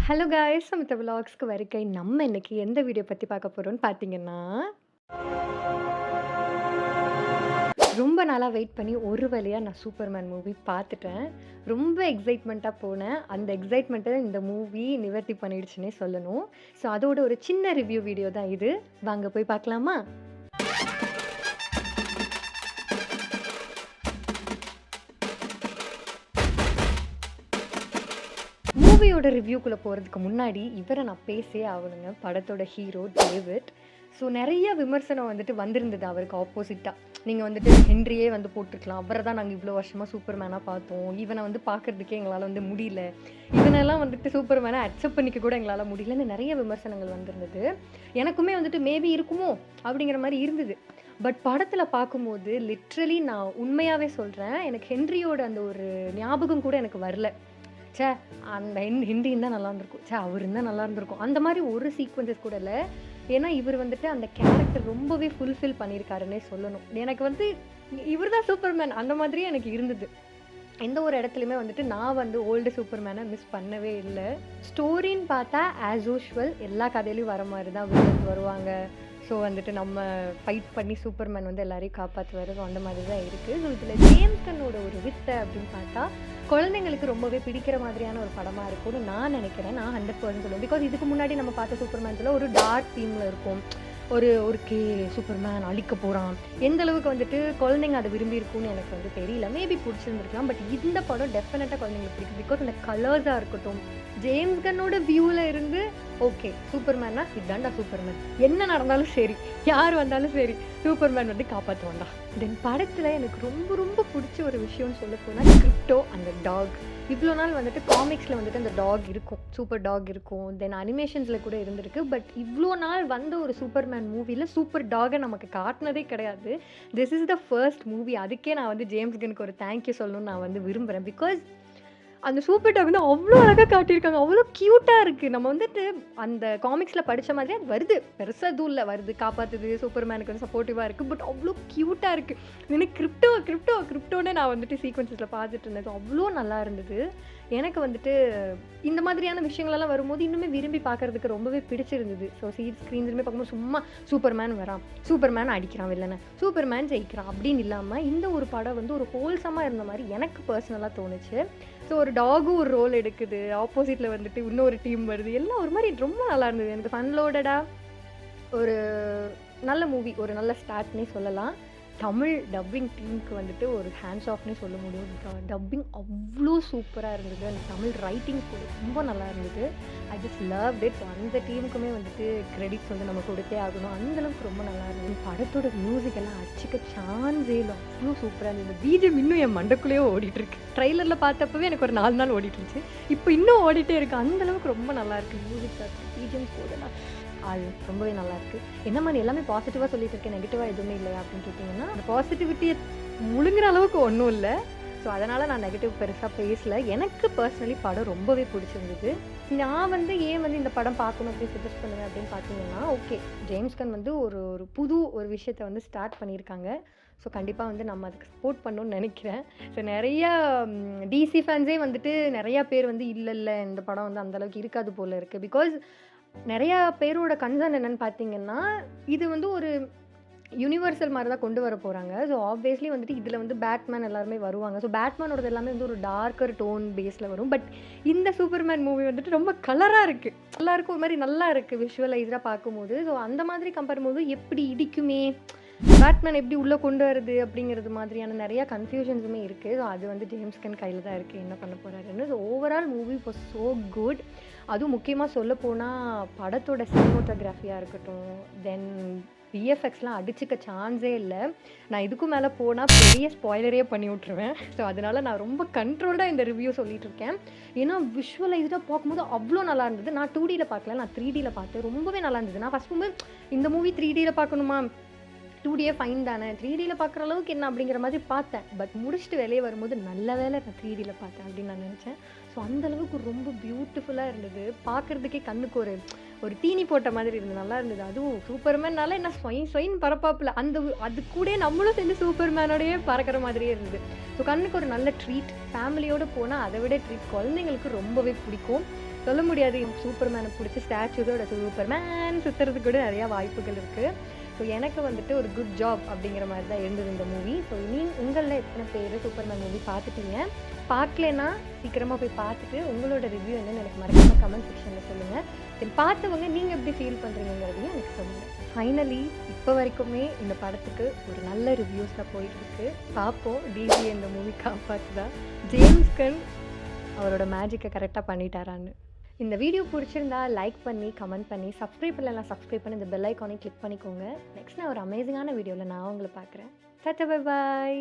Hello guys! சமத்த விலாக்ஸ்க்கு வருகை. நம்ம இன்னைக்கு எந்த வீடியோ பத்தி பார்க்க போறோம்னு பார்த்தீங்கன்னா, ரொம்ப நாளா வெயிட் பண்ணி ஒரு வழியா நான் சூப்பர்மேன் மூவி பார்த்துட்டேன். ரொம்ப எக்ஸைட்மெண்ட்டா போனேன். அந்த எக்ஸைட்மெண்ட்ட இந்த மூவி நிவர்த்தி பண்ணிடுச்சுன்னே சொல்லணும். ஸோ அதோட ஒரு சின்ன ரிவ்யூ வீடியோ தான் இது. வாங்க போய் பார்க்கலாமா? மூவியோட ரிவ்யூக்குள்ள போறதுக்கு முன்னாடி, இவர நான் பேசியே ஆகணுங்க. படத்தோட ஹீரோ டேவிட். ஸோ நெறைய விமர்சனம் வந்திருந்தது அவருக்கு ஆப்போசிட்டா. நீங்க ஹென்ரியே போட்டுருக்கலாம். அவர தான் நாங்க இவ்ளோ வருஷமா சூப்பர்மேனா பார்த்தோம். இவன பார்க்கறதுக்கே எங்களால முடியல. இவனெல்லாம் சூப்பர்மேனா அக்செப்ட் பண்ணிக்க கூட எங்களால முடியலன்னு நெறைய விமர்சனங்கள் வந்திருந்தது. எனக்குமே மேபி இருக்குமோ! அப்படிங்கிற மாரி இருந்தது. பட் படத்துல பார்க்கும்போது லிட்ரலி நான் உண்மையாவே சொல்றேன். எனக்கு ஹென்ரியோட அந்த ஒரு ஞாபகம் கூட எனக்கு வரல. ச்சே! அந்த ஹிந்தி இருந்தா நல்லா இருந்திருக்கும். ச்சே! அவரு இருந்தா நல்லா இருந்திருக்கும். அந்த மாரி ஒரு சீக்வென்ஸஸ் கூட இல்ல. ஏன்னா, இவரு அந்த கேரக்டர் ரொம்பவே ஃபுல்ஃபில் பண்ணியிருக்காருன்னே சொல்லணும். எனக்கு இவரு தான் சூப்பர்மேன் அந்த மாதிரியே எனக்கு இருந்தது. எந்த ஒரு இடத்துலயுமே நான் ஓல்டு சூப்பர்மேன மிஸ் பண்ணவே இல்ல. ஸ்டோரின்னு பார்த்தா ஆஸ் யூசுவல் எல்லா கதையிலயும் வர மாரி தான் வில்லன்ஸ் வருவாங்க. ஸோ நம்ம ஃபைட் பண்ணி சூப்பர்மேன் எல்லாரையும் காப்பாற்றுவாரு. ஸோ அந்த மாதிரி தான் இருக்குது. ஸோ இதில் ஜேம்ஸ் கன்னோட ஒரு வித்தை அப்படின்னு பார்த்தா குழந்தைங்களுக்கு ரொம்பவே பிடிக்கிற மாதிரியான ஒரு படமாக இருக்கும்னு நான் நினைக்கிறேன். நான் 100% சொல்லுவேன். பிகாஸ் இதுக்கு முன்னாடி நம்ம பார்த்த சூப்பர்மேன்ஸில் ஒரு டார்க் தீமில் இருக்கும். ஒரு ஒரு சூப்பர்மேன் அழிக்க போகிறான். எந்த அளவுக்கு குழந்தைங்க அதை விரும்பி இருக்கும்னு எனக்கு தெரியல. மேபி பிடிச்சிருந்துருக்கலாம். பட் இந்த படம் டெஃபினட்டாக குழந்தைங்களுக்கு பிடிக்கும். பிகாஸ் அந்த கலர்ஸாக இருக்கட்டும், ஜேம்ஸ் கன்னோட வியூவில் இருந்து ஓகே சூப்பர்மேன்னா இதாண்டா சூப்பர்மேன். என்ன நடந்தாலும் சரி, யார் வந்தாலும் சரி, சூப்பர்மேன் காப்பாற்றுவான்டா. தென் படத்தில் எனக்கு ரொம்ப ரொம்ப பிடிச்ச ஒரு விஷயம்னு சொல்ல போனால் கிரிப்டோ அந்த டாக். இவ்வளோ நாள் காமிக்ஸில் அந்த டாக் இருக்கும், சூப்பர் டாக் இருக்கும். தென் அனிமேஷன்ஸில் கூட இருந்திருக்கு. பட் இவ்வளோ நாள் ஒரு சூப்பர்மேன் மூவியில் சூப்பர் டாகை நமக்கு காட்டினதே கிடையாது. This is the first movie. அதுக்கே நான் ஜேம்ஸ் கன்னுக்கு ஒரு தேங்க்யூ சொல்லணும்னு நான் விரும்புகிறேன். பிகாஸ் அந்த சூப்பர் டாக் அவ்வளோ அழகாக காட்டியிருக்காங்க. அவ்வளோ க்யூட்டாக இருக்குது. நம்ம அந்த காமிக்ஸில் படித்த மாதிரி அது வருது. பெருசாக எதுவும் இல்லை, வருது, காப்பாற்றுது, சூப்பர்மேனுக்கு சப்போர்ட்டிவாக இருக்குது. பட் அவ்வளோ க்யூட்டாக இருக்குது. எனக்கு கிரிப்டோன்னு நான் சீக்வன்ஸஸில் பார்த்துட்டு இருந்தேன். ஸோ அவ்வளோ நல்லா இருந்தது. எனக்கு இந்த மாதிரியான விஷயங்களெல்லாம் வரும்போது இன்னுமே விரும்பி பார்க்குறதுக்கு ரொம்பவே பிடிச்சிருந்தது. ஸோ ஸ்க்ரீன்ஸுமே பார்க்கும்போது சும்மா சூப்பர்மேன் வரான், சூப்பர்மேன் அடிக்கிறான் வில்லனை, சூப்பர்மேன் ஜெயிக்கிறான் அப்படின்னு இல்லாமல் இந்த ஒரு படம் ஒரு ஹோல்சமாக இருந்த மாதிரி எனக்கு பர்சனலாக தோணுச்சு. ஸோ ஒரு டாகும் ஒரு ரோல் எடுக்குது, ஆப்போசிட்டில் இன்னொரு டீம் வருது, எல்லாம் ஒரு மாதிரி ரொம்ப நல்லா இருந்தது. எனக்கு ஃபன்லோடடாக ஒரு நல்ல மூவி, ஒரு நல்ல ஸ்டார்ட்னே சொல்லலாம். தமிழ் டப்பிங் டீமுக்கு ஒரு ஹேண்ட்ஸ் ஆஃப்னே சொல்ல முடியும். டப்பிங் அவ்வளோ சூப்பராக இருந்தது. அந்த தமிழ் ரைட்டிங் கூட ரொம்ப நல்லா இருந்தது. I just love it. So அந்த டீமுக்குமே கிரெடிட்ஸ் நம்ம கொடுத்தே ஆகணும். அந்தளவுக்கு ரொம்ப நல்லா இருந்தது. படத்தோட மியூசிக் எல்லாம் அடிச்சுக்க சான்ஸே இல்லை, அவ்வளோ சூப்பராக இருந்தது. இந்த பிஜிஎம் இன்னும் என் மண்டக்குள்ளேயே ஓடிட்டுருக்கு. ட்ரெய்லரில் பார்த்தப்பவே எனக்கு ஒரு 4 நாள் ஓடிட்டுருச்சு. இப்போ இன்னும் ஓடிட்டே இருக்குது. அந்தளவுக்கு ரொம்ப நல்லா இருக்குது. மியூசிக் பிஜிஎம்ஸ் போதெல்லாம் அது ரொம்பவே நல்லாயிருக்கு. என்ன மாதிரி எல்லாமே பாசிட்டிவாக சொல்லிட்டு இருக்கேன், நெகட்டிவாக எதுவுமே இல்லையா அப்படின்னு கேட்டிங்கன்னா, அந்த பாசிட்டிவிட்டியை முழுங்குற அளவுக்கு ஒன்றும் இல்லை. ஸோ அதனால் நான் நெகட்டிவ் பெருசாக பேசல. எனக்கு பர்சனலி படம் ரொம்பவே பிடிச்சிருந்தது. நான் ஏன் இந்த படம் பார்க்கணும் அப்படின்னு சஜஸ்ட் பண்ணுவேன் அப்படின்னு பார்த்தீங்கன்னா, ஓகே ஜேம்ஸ் கன் ஒரு ஒரு புது ஒரு விஷயத்தை ஸ்டார்ட் பண்ணியிருக்காங்க. ஸோ கண்டிப்பாக நம்ம அதுக்கு சப்போர்ட் பண்ணணும்னு நினைக்கிறேன். ஸோ நிறையா டிசி ஃபேன்ஸே நிறையா பேர் இல்லை இந்த படம் அந்தளவுக்கு இருக்காது போல் இருக்குது. பிகாஸ் நிறையா பேரோட கன்சர்ன் என்னன்னு பார்த்தீங்கன்னா, இது ஒரு யூனிவர்சல் மாதிரி தான் கொண்டு வர போகிறாங்க. ஸோ ஆப்வியஸ்லி இதில் பேட்மேன் எல்லாருமே வருவாங்க. ஸோ பேட்மேனோடது எல்லாமே ஒரு டார்க்கர் டோன் பேஸில் வரும். பட் இந்த சூப்பர்மேன் மூவி ரொம்ப கலராக இருக்குது. எல்லாருக்கும் ஒரு மாதிரி நல்லா இருக்குது விஷுவலைஸாக பார்க்கும்போது. ஸோ அந்த மாதிரி கம்பேர் பண்ணும்போது எப்படி இடிக்குமே, பேட்மேன் எப்படி உள்ளே கொண்டு வருது அப்படிங்கிறது மாதிரியான நிறையா கன்ஃபியூஷன்ஸுமே இருக்குது. ஸோ அது ஜேம்ஸ் கன் கையில் தான் இருக்குது என்ன பண்ண போகிறாருன்னு. So overall movie was so good. அதுவும் முக்கியமாக சொல்லப்போனால் படத்தோட சினிமோட்டோகிராஃபியாக இருக்கட்டும், தென் விஎஃப்எக்ஸ்லாம் அடிச்சுக்க சான்ஸே இல்லை. நான் இதுக்கும் மேலே போனால் பெரிய ஸ்பாய்லரே பண்ணி விட்ருவேன். ஸோ அதனால் நான் ரொம்ப கண்ட்ரோல்டாக இந்த ரிவ்யூ சொல்லிட்டு இருக்கேன். ஏன்னா விஷுவலைஸ்டாக பார்க்கும்போது அவ்வளோ நல்லா இருந்தது. நான் 2Dயில் பார்க்கல, நான் 3Dயில் பார்த்தேன். ரொம்பவே நல்லா இருந்தது. நான் ஃபஸ்ட் இந்த மூவி 3Dயில் பார்க்கணுமா, 2Dயே ஃபைன் தானே, 3Dயில் பார்க்குற அளவுக்கு என்ன அப்படிங்கிற மாதிரி பார்த்தேன். பட் முடிச்சுட்டு வெளியே வரும்போது நல்ல வேலை நான் 3Dயில் பார்த்தேன் அப்படின்னு நான் நினச்சேன். ஸோ அந்தளவுக்கு ரொம்ப பியூட்டிஃபுல்லாக இருந்தது. பார்க்குறதுக்கே கண்ணுக்கு ஒரு ஒரு தீனி போட்ட மாதிரி இருந்தது, நல்லா இருந்தது. அதுவும் சூப்பர்மேன்னால என்ன ஸ்வைன் பரப்பாப்பில் அது கூட நம்மளும் சேர்ந்து சூப்பர்மேனோடையே பறக்கிற மாதிரியே இருந்தது. ஸோ கண்ணுக்கு ஒரு நல்ல ட்ரீட். ஃபேமிலியோடு போனால் அதை விட ட்ரீட். குழந்தைங்களுக்கு ரொம்பவே பிடிக்கும். சொல்ல முடியாது. சூப்பர்மேனை பிடிச்சி ஸ்டாச்சுவோட சூப்பர்மேன் சுற்றுறதுக்கு கூட நிறையா வாய்ப்புகள் இருக்குது. ஸோ எனக்கு வந்துட்டு ஒரு குட் ஜாப் அப்படிங்கிற மாதிரி தான் இருந்தது இந்த மூவி. ஸோ உங்களில் எத்தனை பேர் சூப்பர்மேன் மூவி பார்த்துட்டீங்க? பார்க்கலன்னா சீக்கிரமாக போய் பார்த்துட்டு உங்களோட ரிவ்யூ என்னன்னு எனக்கு மறக்காமல் கமெண்ட் செக்ஷனில் சொல்லுங்கள். தென் பார்த்தவங்க நீங்கள் எப்படி ஃபீல் பண்ணுறீங்கிறதையும் எனக்கு சொல்லுங்கள். ஃபைனலி இப்போ வரைக்குமே இந்த படத்துக்கு ஒரு நல்ல ரிவ்யூஸ் தான் போயிட்டுருக்கு. பார்ப்போம் டிசி இந்த மூவி காப்பாற்றுதா, ஜேம்ஸ் கன் அவரோட மேஜிக்கை கரெக்டாக பண்ணிட்டாரான்னு. இந்த வீடியோ பிடிச்சிருந்தா லைக் பண்ணி கமெண்ட் பண்ணி சப்ஸ்கிரைப் பண்ணலாம், சப்ஸ்கிரைப் பண்ணி இந்த பெல் ஐக்கானை கிளிக் பண்ணிக்கோங்க. நெக்ஸ்ட் நான் ஒரு அமேசிங்கான வீடியோவில் நான் உங்களை பார்க்குறேன். Tata, bye bye.